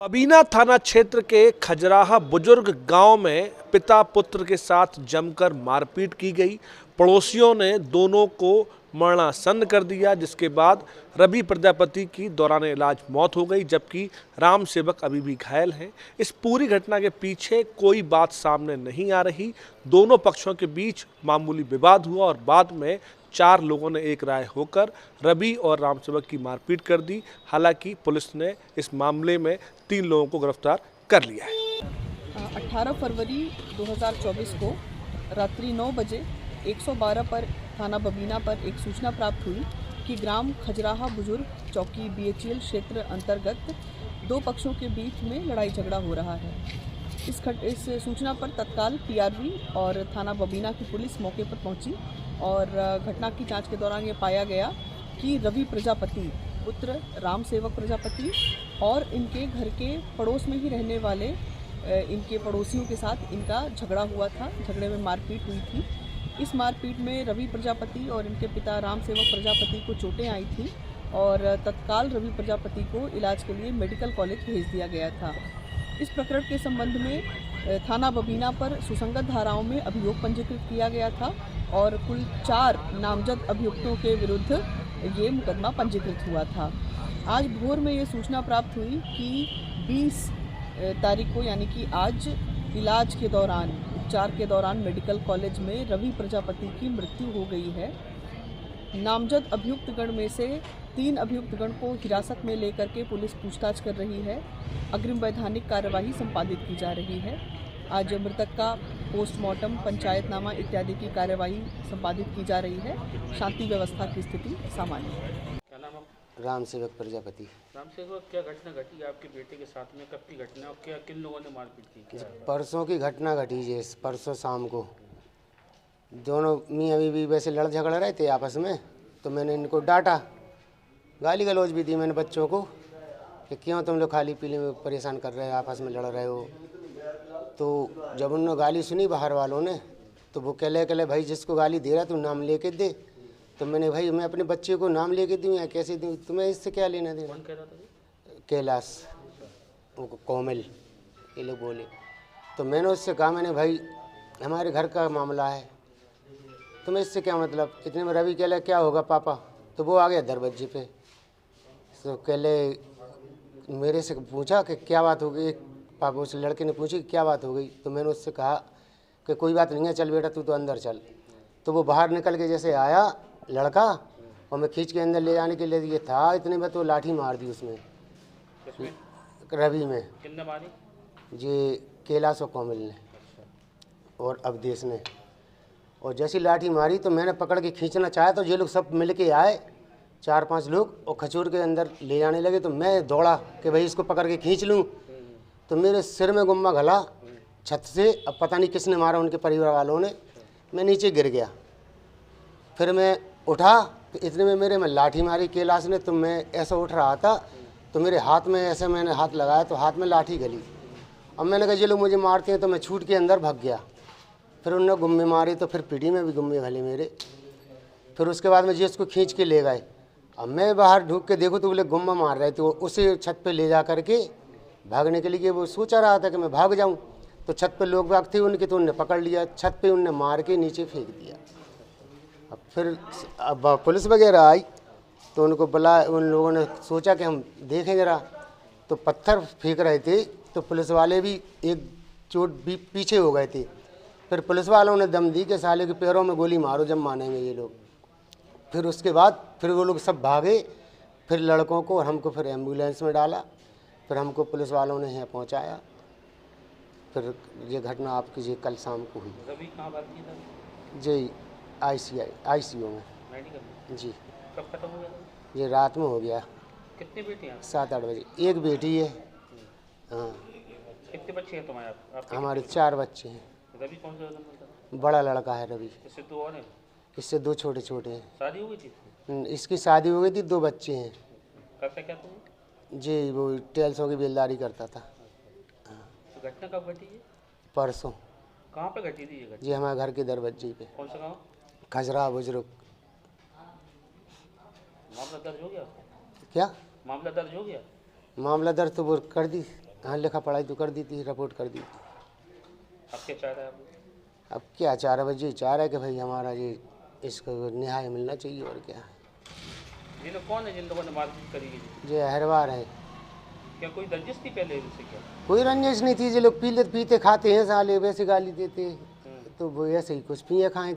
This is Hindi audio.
अबीना थाना क्षेत्र के खजराहा बुजुर्ग गांव में पिता पुत्र के साथ जमकर मारपीट की गई। पड़ोसियों ने दोनों को मरणासन्न कर दिया, जिसके बाद रवि प्रजापति की दौरान इलाज मौत हो गई, जबकि राम सेवक अभी भी घायल हैं। इस पूरी घटना के पीछे कोई बात सामने नहीं आ रही। दोनों पक्षों के बीच मामूली विवाद हुआ और बाद में 4 लोगों ने एक राय होकर रवि और रामसेवक की मारपीट कर दी। हालांकि पुलिस ने इस मामले में 3 लोगों को गिरफ्तार कर लिया है। 18 फरवरी 2024 को रात्रि 9 बजे 112 पर थाना बबीना पर एक सूचना प्राप्त हुई कि ग्राम खजराहा बुजुर्ग चौकी BHEL क्षेत्र अंतर्गत 2 पक्षों के बीच में लड़ाई झगड़ा हो रहा है। इस सूचना पर तत्काल PRV और थाना बबीना की पुलिस मौके पर पहुंची और घटना की जांच के दौरान ये पाया गया कि रवि प्रजापति पुत्र राम सेवक प्रजापति और इनके घर के पड़ोस में ही रहने वाले इनके पड़ोसियों के साथ इनका झगड़ा हुआ था। झगड़े में मारपीट हुई थी। इस मारपीट में रवि प्रजापति और इनके पिता राम सेवक प्रजापति को चोटें आई थी और तत्काल रवि प्रजापति को इलाज के लिए मेडिकल कॉलेज भेज दिया गया था। इस प्रकरण के संबंध में थाना बबीना पर सुसंगत धाराओं में अभियोग पंजीकृत किया गया था और कुल 4 नामजद अभियुक्तों के विरुद्ध ये मुकदमा पंजीकृत हुआ था। आज भोर में ये सूचना प्राप्त हुई कि 20 तारीख को यानी कि आज इलाज के दौरान उपचार के दौरान मेडिकल कॉलेज में रवि प्रजापति की मृत्यु हो गई है। नामजद अभियुक्त गण में से 3 अभियुक्त गण को हिरासत में लेकर के पुलिस पूछताछ कर रही है। अग्रिम वैधानिक कार्यवाही संपादित की जा रही है। आज मृतक का पोस्टमार्टम, पंचायतनामा इत्यादि की कार्यवाही संपादित की जा रही है। शांति व्यवस्था की स्थिति सामान्य है। क्या नाम है? राम सेवक प्रजापति। राम सेवक, क्या घटना घटी आपके बेटे के साथ में? कब की घटना और क्या किन लोगों ने मारपीट की? क्या है? परसों की घटना घटी है। परसों शाम को दोनों मियाँ बीवी वैसे लड़ झगड़ रहे थे आपस में, तो मैंने इनको डांटा, गाली गलौज भी दी मैंने बच्चों को कि क्यों तुम लोग खाली पीले में परेशान कर रहे हो, आपस में लड़ रहे हो। तो जब उन्होंने गाली सुनी बाहर वालों ने, तो वो कहले भाई जिसको गाली दे रहा तू नाम लेके दे। तो मैंने भाई मैं अपने बच्चे को नाम लेके दूँ या कैसे दूँ, तुम्हें इससे क्या लेना देना। कौन कह रहा था? कैलाश, वो कोमल, ये लोग बोले। तो मैंने उससे कहा, मैंने भाई हमारे घर का मामला है, तुम्हें इससे क्या मतलब। इतने में रवि कहले क्या होगा पापा, तो वो आ गया दरवाजे पे। तो कहले मेरे से पूछा कि क्या बात हो गई। पापा उस लड़के ने पूछी कि क्या बात हो गई। तो मैंने उससे कहा कि कोई बात नहीं है, चल बेटा तू तो अंदर चल। तो वो बाहर निकल के जैसे आया लड़का और मैं खींच के अंदर ले जाने के लिए था, इतने में तो लाठी मार दी उसमें, रवि में। किसने मारी? ये कैलाश और कोमल ने और अवधेश ने। और जैसी लाठी मारी तो मैंने पकड़ के खींचना चाहा, तो ये लोग सब मिल के आए 4-5 लोग और खचूर के अंदर ले जाने लगे। तो मैं दौड़ा कि भाई इसको पकड़ के खींच लूँ, तो मेरे सिर में गुम्मा घला छत से। अब पता नहीं किसने मारा, उनके परिवार वालों ने। मैं नीचे गिर गया। फिर मैं उठा तो इतने में मेरे में लाठी मारी कैलाश ने। तो मैं ऐसा उठ रहा था तो मेरे हाथ में ऐसे मैंने हाथ लगाया तो हाथ में लाठी गली। अब मैंने कहा ये लोग मुझे मारते हैं, तो मैं छूट के अंदर भाग गया। फिर उन्होंने गुम्मे मारी तो फिर पीढ़ी में भी गुम्मे घले मेरे। फिर उसके बाद में जिसको खींच के ले गए। अब मैं बाहर ढूक के देखूँ तो बोले गुम्मा मार रहे थे। वो उसी छत पे ले जा करके भागने के लिए वो सोचा रहा था कि मैं भाग जाऊँ। तो छत पे लोग भाग थे उनके, तो उनने पकड़ लिया, छत पे उनने मार के नीचे फेंक दिया। अब फिर पुलिस वगैरह आई तो उनको बुला, उन लोगों ने सोचा कि हम देखें ज़रा, तो पत्थर फेंक रहे थे। तो पुलिस वाले भी एक चोट भी पीछे हो गए थे। फिर पुलिस वालों ने दम दी कि साले के पैरों में गोली मारो जब मानेंगे ये लोग। फिर उसके बाद फिर वो लोग सब भागे। फिर लड़कों को और हमको फिर एम्बुलेंस में डाला। फिर हमको पुलिस वालों ने यहाँ पहुँचाया। फिर ये घटना आपकी ये कल शाम को हुई। रवि कहाँ भर्ती था? जी ICU में। मेडिकल में? जी। कब खत्म हो गया? ये रात में हो गया। कितने बेटे हैं? 7-8 बजे। एक बेटी है। हाँ। कितने बच्चे हैं तुम्हारे? आपके हमारे 4 बच्चे हैं। रवि कौन सा नंबर था? बड़ा लड़का है रवि। इससे 2 और हैं? इससे 2 छोटे छोटे हैं। शादी हो गई थी? इसकी शादी हो गई थी, 2 बच्चे हैं। करता क्या तुम? जी वो टेल्सों की बेलदारी करता था। तो घटना कब घटी है? परसों। कहाँ पे घटी थी ये घटना? जी हमारे घर के दरवाजे पे। कौन सा गाँव? खजराहा बुजुर्ग। मामला दर्ज हो गया? क्या मामला दर्ज हो गया? मामला दर्ज तो वो कर दी हाँ लिखा पढ़ाई तो कर दी थी, रिपोर्ट कर दी थी। अब क्या चाह रहे हैं आप? अब क्या 4 बजे चाह रहा है कि भाई हमारा ये इसको न्याय मिलना चाहिए और क्या। ये लोग कौन है जिन लोगों ने मारपीट करी है? ये हरवार है। क्या कोई रंजिश थी पहले इनसे क्या? कोई रंजिश नहीं थी, जो लोग पीते खाते हैं साले वैसे गाली देते, तो वो ऐसे ही कुछ पिए खाए।